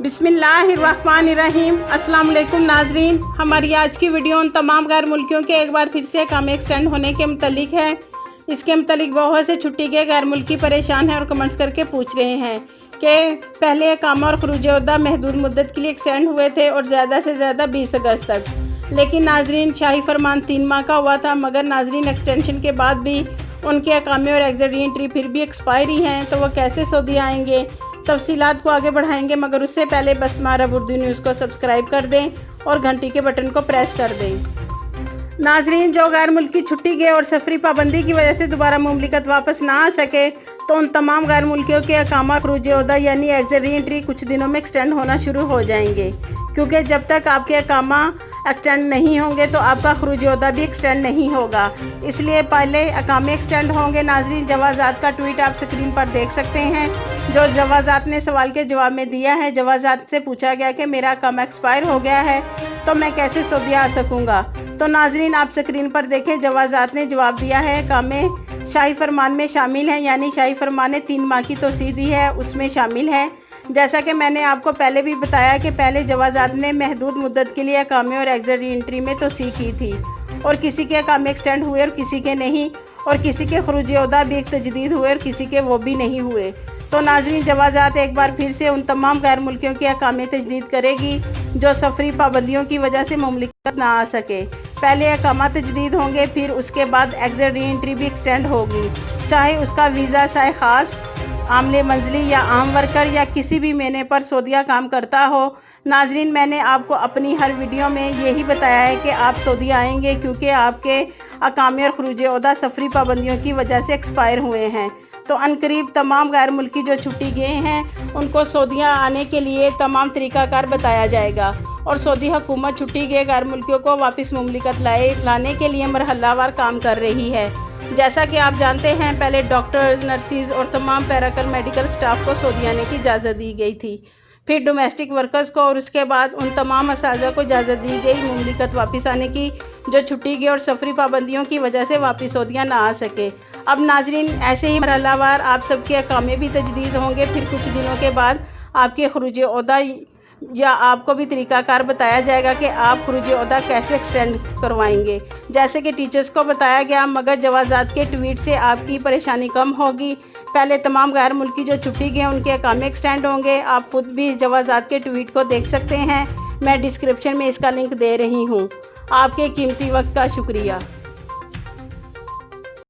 बिस्मिल्लाहिर्रहमानिर्रहीम। अस्सलाम वालेकुम नाजरीन, हमारी आज की वीडियो उन तमाम गैर मुल्कियों के एक बार फिर से काम एक्सटेंड होने के मुतलिक है। इसके मुतलिक बहुत से छुट्टी के गैर मुल्की परेशान हैं और कमेंट्स करके पूछ रहे हैं कि पहले अकामा और खरूज ओहदा महदूद मुद्दत के लिए एक्सटेंड हुए थे और ज़्यादा से ज़्यादा 20 अगस्त तक, लेकिन नाजरीन शाही फरमान 3 माह का हुआ था, मगर नाजरीन एक्सटेंशन के बाद भी उनके अकामे और एग्जिट री एंट्री फिर भी एक्सपायरी हैं, तो वो कैसे सऊदी आएंगे। तफसीलात को आगे बढ़ाएंगे, मगर उससे पहले बसमा अरब उर्दू न्यूज़ को सब्सक्राइब कर दें और घंटी के बटन को प्रेस कर दें। नाजरीन, जो गैर मुल्की छुट्टी गए और सफरी पाबंदी की वजह से दोबारा मुमलिकत वापस ना आ सके, तो उन तमाम गैर मुल्कियों के अकामा खरूज ओहदा यानी एग्जिट री एंट्री कुछ दिनों में एक्सटेंड होना शुरू हो जाएंगे, क्योंकि जब तक आपके अकामा एक्सटेंड नहीं होंगे तो आपका खरूज ओहदा भी एक्सटेंड नहीं होगा। इसलिए पहले अकामे एक्सटेंड होंगे। नाजरीन, जवाज़ात का ट्वीट आप स्क्रीन पर देख सकते हैं, जो जवाज़ात ने सवाल के जवाब में दिया है। जवाज़ात से पूछा गया कि मेरा अकामा एक्सपायर हो गया है तो मैं कैसे सऊदी आ सकूँगा। तो नाजरीन, आप स्क्रीन पर देखें, जवाज़ात ने जवाब दिया है अकामे शाही फरमान में शामिल हैं, यानी शाही फरमान ने 3 माह की तोसी दी है, उसमें शामिल है। जैसा कि मैंने आपको पहले भी बताया कि पहले जवाज़ात ने महदूद मुद्दत के लिए अकामे और एग्जिट री एंट्री में तोसी की थी, और किसी के अकामे एक्सटेंड हुए और किसी के नहीं, और किसी के खरूज ओहदा भी एक तजदीद हुए और किसी के वो भी नहीं हुए। तो नाजरीन, जवाज़ात एक बार फिर से उन तमाम गैर मुल्कियों के अकामे तजदीद करेगी जो सफरी पाबंदियों की वजह से मुमलिकत ना आ सके। पहले अकामा तजदीद होंगे, फिर उसके बाद एग्जिट री एंट्री भी एक्सटेंड होगी, चाहे उसका वीज़ा साए ख़ास, आमले मंजली या आम वर्कर या किसी भी महीने पर सऊदीया काम करता हो। नाजरीन, मैंने आपको अपनी हर वीडियो में यही बताया है कि आप सऊदी आएंगे क्योंकि आपके अकामे और खरूज ओहदा सफरी पाबंदियों की वजह से एक्सपायर हुए हैं। तो अनकरीब तमाम गैर मुल्की जो छुट्टी गए हैं उनको सऊदीया आने के लिए तमाम तरीक़ाकार बताया जाएगा, और सऊदी हुकूमत छुट्टी गए गैर मुल्कियों को वापस मुमलिकत लाने के लिए मरहलावार काम कर रही है। जैसा कि आप जानते हैं, पहले डॉक्टर, नर्सिस और तमाम पैराकल मेडिकल स्टाफ को सऊदी आने की इजाज़त दी गई थी, फिर डोमेस्टिक वर्कर्स को, और उसके बाद उन तमाम असातिज़ा को इजाज़त दी गई मुमलिकत वापस आने की जो छुट्टी गए और सफरी पाबंदियों की वजह से वापस सऊदीया ना आ सके। अब नाजरीन, ऐसे ही मरहलावार आप सबके अकामे भी तजदीद होंगे, फिर कुछ दिनों के बाद आपके खरूज ओहदा या आपको भी तरीक़ाकार बताया जाएगा कि आप खरूज ओहदा कैसे एक्सटेंड करवाएंगे, जैसे कि टीचर्स को बताया गया। मगर जवाज़ात के ट्वीट से आपकी परेशानी कम होगी। पहले तमाम गैर मुल्की जो छुट्टी गए उनके अकामे एक्सटेंड होंगे। आप खुद भी इस जवाज़ात के ट्वीट को देख सकते हैं, मैं डिस्क्रिप्शन में इसका लिंक दे रही हूँ। आपके कीमती वक्त का शुक्रिया।